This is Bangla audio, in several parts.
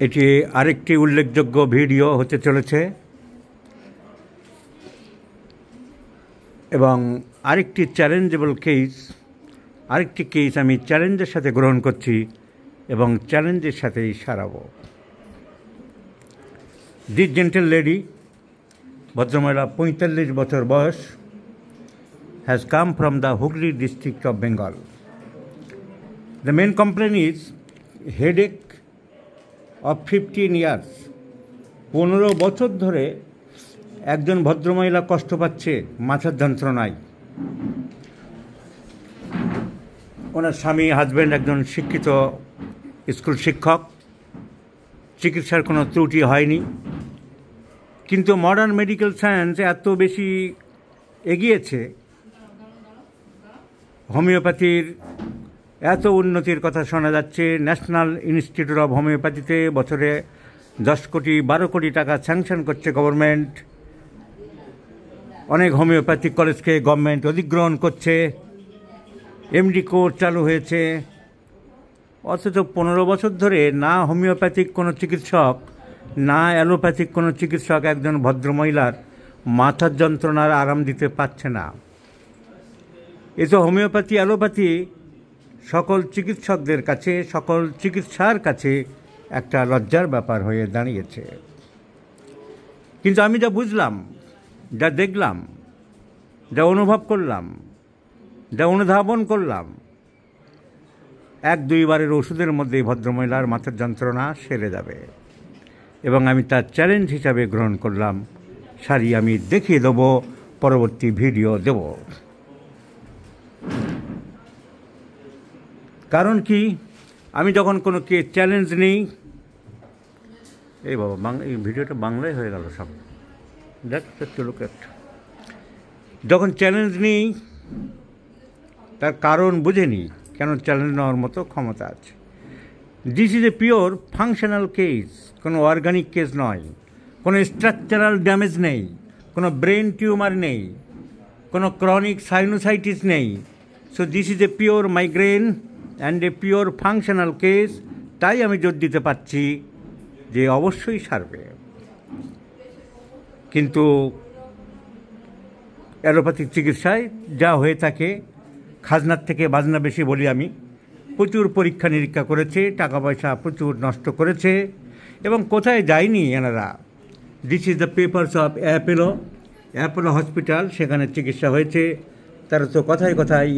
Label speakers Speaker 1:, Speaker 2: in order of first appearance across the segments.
Speaker 1: এটি আরেকটি উল্লেখযোগ্য ভিডিও হতে চলেছে এবং আরেকটি চ্যালেঞ্জেবল কেস, আরেকটি কেস আমি চ্যালেঞ্জের সাথে গ্রহণ করছি এবং চ্যালেঞ্জের সাথেই সারাবো। দিস জেন্টেল লেডি, ভদ্রমহিলা ৪৫ বছর বয়স, has come from the Hooghly district of Bengal. The main complaint is headache of 15 years. ১৫ বছর ধরে একজন ভদ্রমহিলা কষ্ট পাচ্ছে মাথার যন্ত্রণায়। ওনার স্বামী হাজব্যান্ড একজন শিক্ষিত স্কুল শিক্ষক, চিকিৎসার কোনো ত্রুটি হয়নি, কিন্তু মডার্ন মেডিকেল সায়েন্স এত বেশি এগিয়েছে, হোমিওপ্যাথির এত উন্নতির কথা শোনা যাচ্ছে। ন্যাশনাল ইনস্টিটিউট অফ হোমিওপ্যাথিতে বছরে 10 কোটি 12 কোটি টাকা স্যাংশন করছে গভর্নমেন্ট। অনেক হোমিওপ্যাথিক কলেজকে গভর্নমেন্ট অধিগ্রহণ করছে, এমডি কোর্স চালু হয়েছে, অথচ 15 বছর ধরে না হোমিওপ্যাথিক কোনো চিকিৎসক না অ্যালোপ্যাথিক কোনো চিকিৎসক একজন ভদ্রমহিলার মাথার যন্ত্রণার আরাম দিতে পারছে না। এ তো হোমিওপ্যাথি অ্যালোপ্যাথি সকল চিকিৎসকদের কাছে, সকল চিকিৎসার কাছে একটা লজ্জার ব্যাপার হয়ে দাঁড়িয়েছে। কিন্তু আমি যা বুঝলাম, যা দেখলাম, যা অনুভব করলাম, যা অনুধাবন করলাম, 1-2 বারের ওষুধের মধ্যেই ভদ্রমহিলার মাথার যন্ত্রণা সেরে যাবে এবং আমি তার চ্যালেঞ্জ হিসাবে গ্রহণ করলাম। সারি আমি দেখিয়ে দেবো, পরবর্তী ভিডিও দেব। কারণ কি, আমি যখন কোনো চ্যালেঞ্জ নিই, এই বাবা এই ভিডিওটা বাংলায় হয়ে গেল সব, দেখ যখন চ্যালেঞ্জ নিই তার কারণ বুঝে নিই কেন চ্যালেঞ্জ নেওয়ার মতো ক্ষমতা আছে। This is a pure functional case, কোনো অর্গানিক কেস নয়, কোনো স্ট্রাকচারাল ড্যামেজ নেই, কোনো ব্রেন টিউমার নেই, কোনো ক্রনিক সাইনোসাইটিস নেই। So this is a pure migraine and a pure functional case. তাই আমি জোর দিতে পারছি যে অবশ্যই সারবে। কিন্তু অ্যালোপ্যাথিক চিকিৎসায় যা হয়ে থাকে, খাজনার থেকে বাজনা বেশি বলি আমি। প্রচুর পরীক্ষা নিরীক্ষা করেছে, টাকা পয়সা প্রচুর নষ্ট করেছে এবং কোথায় যায়নি এনারা। This is the papers of Apollo hospital, সেখানে চিকিৎসা হয়েছে। তারা তো কথায় কথায়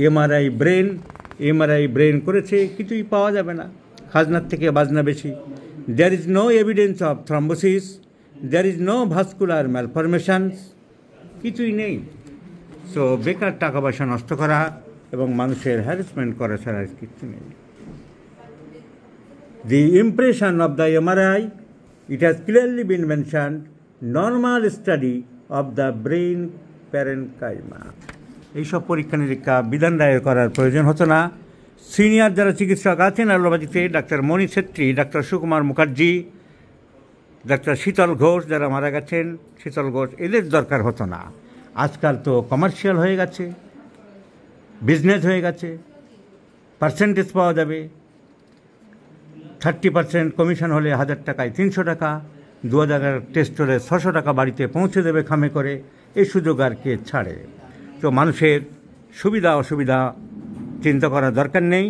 Speaker 1: এমআরআই ব্রেন করেছে, কিছুই পাওয়া যাবে না, খাজনার থেকে বাজনা বেশি। There is no evidence of thrombosis, there is no vascular malformations, কিছুই নেই। সো বেকার টাকা পয়সা নষ্ট করা এবং মানুষের হ্যারাসমেন্ট করা ছাড়া কিছু নেই। The impression of the MRI, it has clearly been mentioned, normal study of the brain parenchyma. এইসব পরীক্ষা নিরীক্ষা বিধান রায়ের করার প্রয়োজন হতো না। সিনিয়র যারা চিকিৎসক আছেন অ্যালোপ্যাথিতে, ডাক্তার মণি ছেত্রী, ডাক্তার সুকুমার মুখার্জি, ডাক্তার শীতল ঘোষ, যারা মারা গেছেন, শীতল ঘোষ, এদের দরকার হতো না। আজকাল তো কমার্শিয়াল হয়ে গেছে, বিজনেস হয়ে গেছে, পার্সেন্টেজ পাওয়া যাবে। 30% কমিশন হলে 1000 টাকায় 300 টাকা, 2000 টেস্ট হলে 600 টাকা বাড়িতে পৌঁছে দেবে খামে করে। এই সুযোগ আর কে ছাড়ে? তো মানুষের সুবিধা অসুবিধা চিন্তা করার দরকার নেই,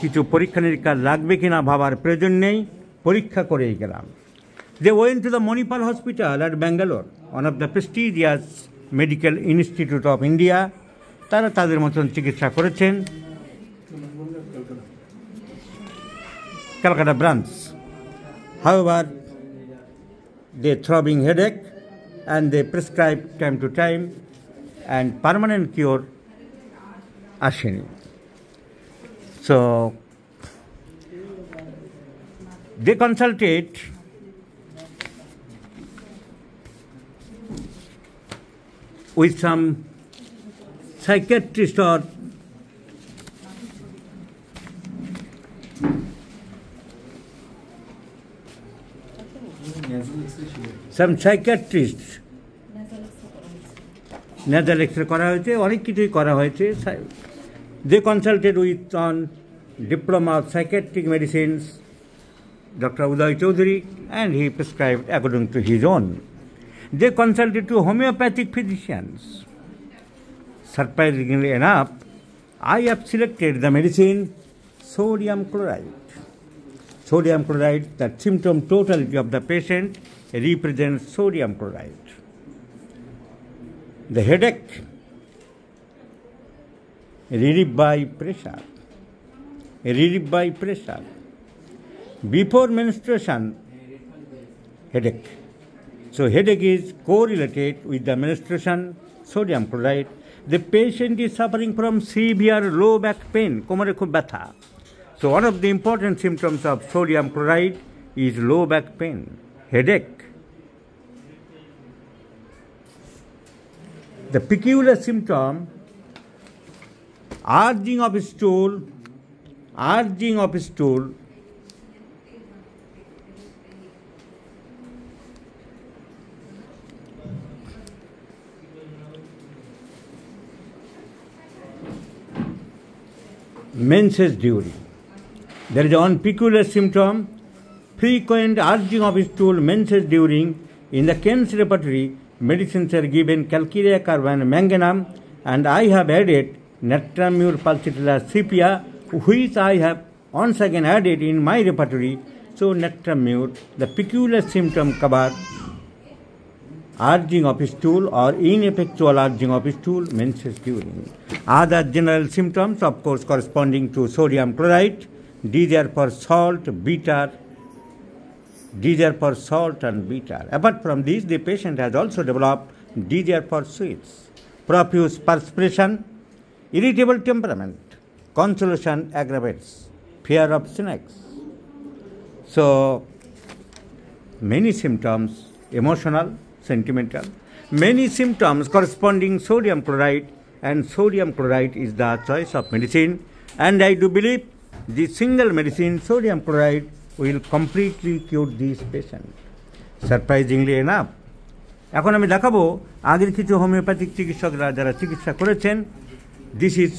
Speaker 1: কিছু পরীক্ষা নিরীক্ষা লাগবে কিনা ভাবার প্রয়োজন নেই, পরীক্ষা করেই গেলাম। They went to the Manipal Hospital at Bangalore, one of the prestigious medical institute of India. তারা তাদের মতন চিকিৎসা করেছেন, Calcutta branch. However, they throbbing headache and they prescribe time to time and permanent cure আসেনি। So they consulted with some psychiatrist or some psychiatrist, nasal x-ray করা হয়েছে, অনেক কিছুই করা হয়েছে। They consulted with on diploma of psychiatric medicines Dr. Uday Chaudhary, and he prescribed according to his own. They consulted to homeopathic physicians. Surprisingly enough, I have selected the medicine sodium chloride. Sodium chloride, the symptom totality of the patient represents sodium chloride. The headache, relief by pressure. Relief by pressure. Before menstruation, headache. So headache is correlated with the menstruation, sodium chloride. The patient is suffering from severe low back pain, komore khub byatha. So one of the important symptoms of sodium chloride is low back pain, headache. The peculiar symptom, urging of stool, menses during. There is one peculiar symptom, frequent urging of stool, menses during. In the Ken's repertory, medicines are given calcarea carban manganum, and I have added Natramur pulsatilla sepia, which I have once again added in my repertory. So Natramur, the peculiar symptom cover urging of stool or ineffectual urging of stool, menses during. Other general symptoms, of course, corresponding to sodium chloride. These are for salt, bitter. These are for salt and bitter. Apart from these, the patient has also developed these are for sweets. Profuse perspiration, irritable temperament, consolation aggravates, fear of snakes. So, many symptoms, emotional, sentimental, many symptoms corresponding sodium chloride, and sodium chloride is the choice of medicine. And I do believe the single medicine, sodium chloride, will completely cure these patients. Surprisingly enough, এখন আমি দেখাবো আগের কিছু হোমিওপ্যাথিক চিকিৎসকরা যারা চিকিৎসা করেছেন। This is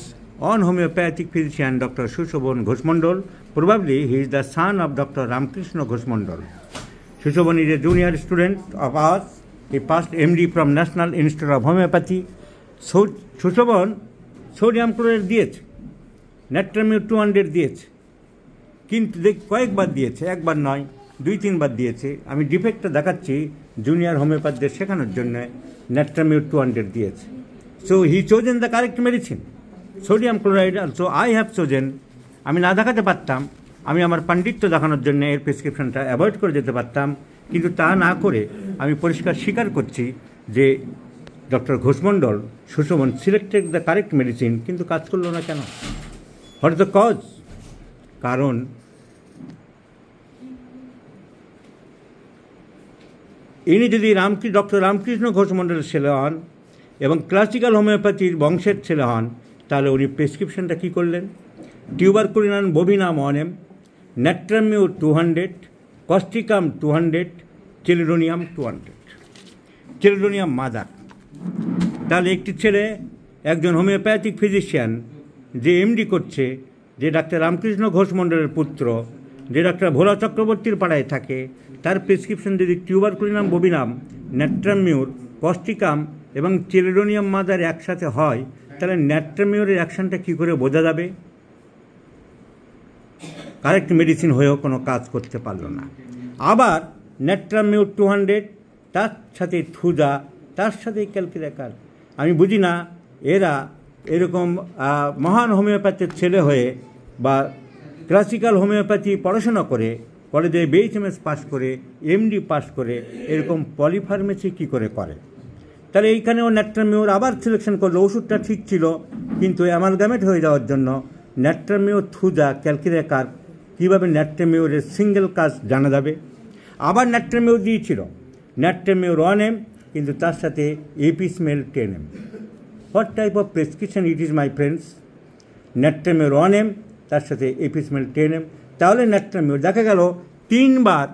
Speaker 1: one homeopathic physician, Dr. Sushobhan Ghoshmondol. Probably he is the son of Dr. Ramkrishna Ghoshmondol. Sushobhan is a junior student of ours. He passed MD from National Institute of Homeopathy. So Sushobhan sodium chloride দিয়েছে, Natramur 200 দিয়েছে, কিন্তু কয়েকবার দিয়েছে, একবার নয়, 2-3 বার দিয়েছে। আমি ডিফেক্টটা দেখাচ্ছি জুনিয়র হোমিওপ্যাথদের শেখানোর জন্য। Natramur 200 দিয়েছে। So he chosen the correct medicine, sodium chloride. Also I have chosen. আমি না দেখাতে পারতাম, আমি আমার পাণ্ডিত্য দেখানোর জন্য এর প্রেসক্রিপশনটা অ্যাভয়েড করে যেতে পারতাম, কিন্তু তা না করে আমি পরিষ্কার স্বীকার করছি যে doctor ঘোষমণ্ডল Sushovan selected the correct medicine, কিন্তু কাজ করলো না কেন? What is the cause? কারণ ইনি যদি ডক্টর রামকৃষ্ণ ঘোষমণ্ডলের ছেলে হন এবং ক্লাসিক্যাল হোমিওপ্যাথির বংশের ছেলে হন, তাহলে উনি প্রেসক্রিপশনটা কী করলেন? Tuberculinum bovinum 1 mg, Natramur 200, Causticum 200, Chelidonium 200, Chelidonium mother. তাহলে একটি ছেলে একজন হোমিওপ্যাথিক ফিজিশিয়ান যে এমডি করছে, যে ডাক্তার রামকৃষ্ণ ঘোষমণ্ডলের পুত্র, যে ডাক্তার ভোলা চক্রবর্তীর পাড়ায় থাকে, তার প্রেসক্রিপশন যদি টিউবারকুলিনাম বোভিনাম, Natramur, Causticum এবং Chelidonium মাদার একসাথে হয়, তাহলে Natramur'ের অ্যাকশনটা কী করে বোঝা যাবে? কারেক্ট মেডিসিন হয়েও কোনো কাজ করতে পারলো না। আবার Natramur 200, তার সাথে থুজা, তার সাথে ক্যালকিরেকার। আমি বুঝি না এরা এরকম মহান হোমিওপ্যাথির ছেলে হয়ে বা ক্লাসিক্যাল হোমিওপ্যাথি পড়াশোনা করে কলেজে BHMS পাস করে, এমডি পাস করে, এরকম পলিফার্মেসি কী করে করে? তাহলে এইখানেও Natramur আবার সিলেকশন করলো। ওষুধটা ঠিক ছিল, কিন্তু অ্যামালগামেট হয়ে যাওয়ার জন্য Natramur, থুজা, ক্যালকিরেকার, কীভাবে Natramur'ের সিঙ্গেল কাজ জানা যাবে? আবার Natramur দিয়েছিল, Natramur 1 mg, কিন্তু তার সাথে Epismel 10 mg। What type of prescription it is my friends? Natramur 1 mg, তার সাথে Epismel 10 mg। তাহলে Natramur দেখা গেল 3 বার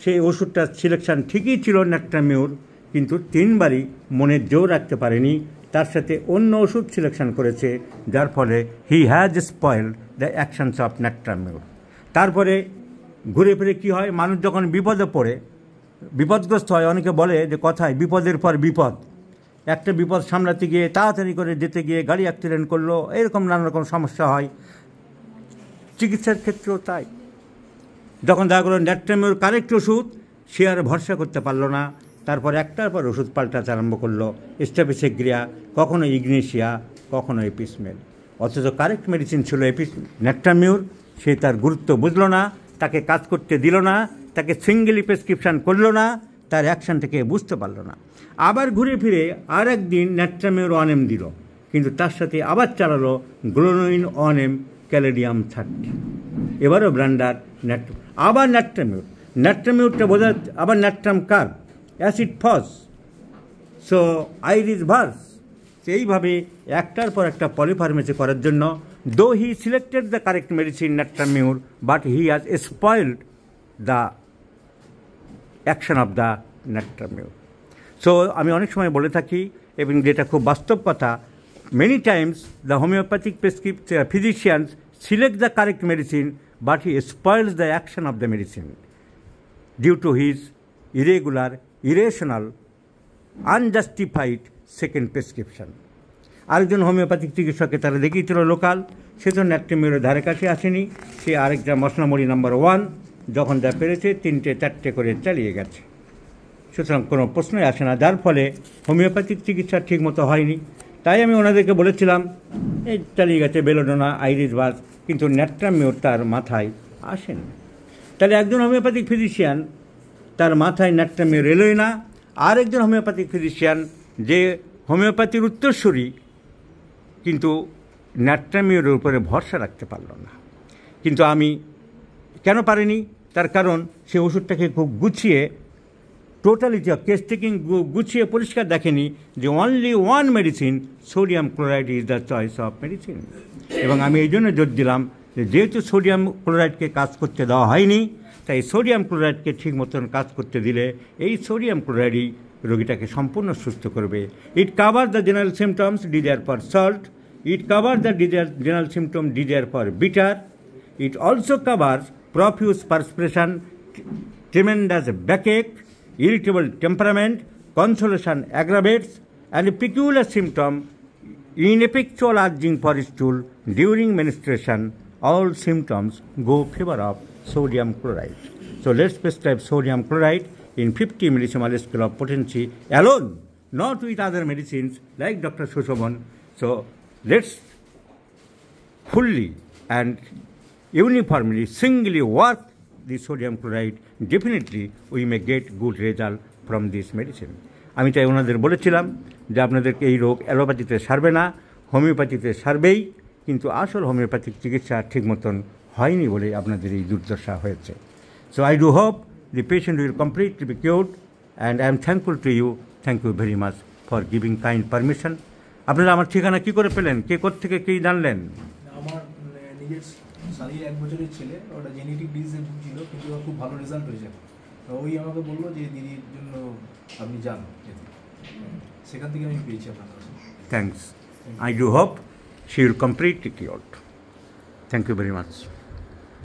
Speaker 1: সেই ওষুধটার সিলেকশান ঠিকই ছিল Natramur, কিন্তু 3 বারই মনের জোর রাখতে পারেনি, তার সাথে অন্য ওষুধ সিলেকশন করেছে, যার ফলে হি has spoiled the actions of Natramur। তারপরে ঘুরে ফিরে কী হয়, মানুষ যখন বিপদে পড়ে, বিপদগ্রস্ত হয়, অনেকে বলে যে কথায় বিপদের পর বিপদ। একটা বিপদ সামলাতে গিয়ে তাড়াতাড়ি করে যেতে গিয়ে গাড়ি অ্যাক্সিডেন্ট করলো, এরকম নানা রকম সমস্যা হয়। চিকিৎসার ক্ষেত্রেও তাই। যখন দেখা গেলো ন্যাট্রামিউর কারেক্ট ওষুধ, সে আর ভরসা করতে পারলো না, তারপর একটার পর ওষুধ পাল্টাতে আরম্ভ করলো, স্টেপিসেগ্রিয়া, কখনো ইগনেশিয়া, কখনো এপিসমেল। অথচ কারেক্ট মেডিসিন ছিল ন্যাট্রামিউর। সে তার গুরুত্ব বুঝলো না, তাকে কাজ করতে দিল না, তাকে সিঙ্গেলি প্রেসক্রিপশান করলো না, তার অ্যাকশান থেকে বুঝতে পারলো না। আবার ঘুরে ফিরে আর একদিন ন্যাট্রামিউর অনেম দিল, কিন্তু তার সাথে আবার চালালো গ্লোনোইন অনেম ক্যালেডিয়াম 30। এবারও ব্র্যান্ডার আবার ন্যাট্রামিউরটা বোঝা, আবার natrum carb, acid phos, so iris vers. এইভাবে একটার পর একটা পলিফার্মেসি করার জন্য, though he selected the correct medicine natrum mur, but he has spoiled the action of the natrum mur. So আমি অনেক সময় বলে থাকি, এবং যেটা খুব বাস্তব কথা, many Times the homeopathic physicians select the correct medicine, but he spoils the action of the medicine due to his irregular, irrational, unjustified second prescription. আরেকজন হোমিওপ্যাথিক চিকিৎসককে তারা দেখিয়েছিল লোকাল, সে তো ন্যাট্রামিউরের ধারে কাছে আসেনি, সে আরেকটা মশলামুড়ি নাম্বার 1 যখন যা পেরেছে 3-4টে করে চালিয়ে গেছে। সুতরাং কোনো প্রশ্নই আসে না, যার ফলে হোমিওপ্যাথিক চিকিৎসা ঠিকমতো হয়নি। তাই আমি ওনাদেরকে বলেছিলাম, এই চালিয়ে গেছে বেলোডোনা, আইরিস ভার্স, কিন্তু ন্যাট্রামিউর তার মাথায় আসেনি। তাহলে একজন হোমিওপ্যাথিক ফিজিশিয়ান, তার মাথায় ন্যাট্রামিউর এলোই না। আর একজন হোমিওপ্যাথিক ফিজিশিয়ান, যে হোমিওপ্যাথির উত্তরসূরি, কিন্তু ন্যাট্রামিউরের উপরে ভরসা রাখতে পারল না। কিন্তু আমি কেন পারিনি, তার কারণ সে ওষুধটাকে খুব গুছিয়ে, টোটালিটি অফ কেস টেকিং গুছিয়ে পরিষ্কার দেখেনি যে only one medicine, sodium chloride is the choice of medicine. এবং আমি এই জন্য জোর দিলাম যে যেহেতু সোডিয়াম ক্লোরাইডকে কাজ করতে দেওয়া হয়নি, তাই সোডিয়াম ক্লোরাইডকে ঠিক মতন কাজ করতে দিলে এই সোডিয়াম ক্লোরাইডই রোগীটাকে সম্পূর্ণ সুস্থ করবে। It cover the general symptoms desire for salt, it cover the general symptom desire for bitter, it also covers profuse perspiration, tremendous backache, irritable temperament, consolation aggravates, and a peculiar symptom, ineffectual urging for stool during menstruation. All symptoms go favor of sodium chloride. So let's prescribe sodium chloride in 50 millisiemens scale of potency alone, not with other medicines like Dr. Sushobhan. So let's fully and uniformly, singly work the sodium chloride. Definitely we may get good result from this medicine. আমি তাই ওনাদের বলেছিলাম যে আপনাদেরকে এই রোগ অ্যালোপ্যাথিতে সারবে না, হোমিওপ্যাথিতে সারবেই, কিন্তু আসল হোমিওপ্যাথিক চিকিৎসা ঠিক মতন হয়নি বলে আপনাদের এই দুর্দশা হয়েছে। So I do hope the patient will completely be cured, and I am thankful to you. Thank you very much for giving kind permission. আপনারা আমার ঠিকানা কী করে পেলেন, কে কোত্থেকে কী জানলেন?
Speaker 2: আমার নিজের শালির 1 বছরের ছেলে, ওটা জেনেটিক ডিজিজে ভুগছিল, কিন্তু ওর খুব ভালো রেজাল্ট হয়েছে। তো ওই আমাকে বললো যে দিদির জন্য আপনি যান, সেখান থেকে আমি পেয়েছি আপনার কাছে।
Speaker 1: Thanks. I do hope she will completely cured. Thank you very much.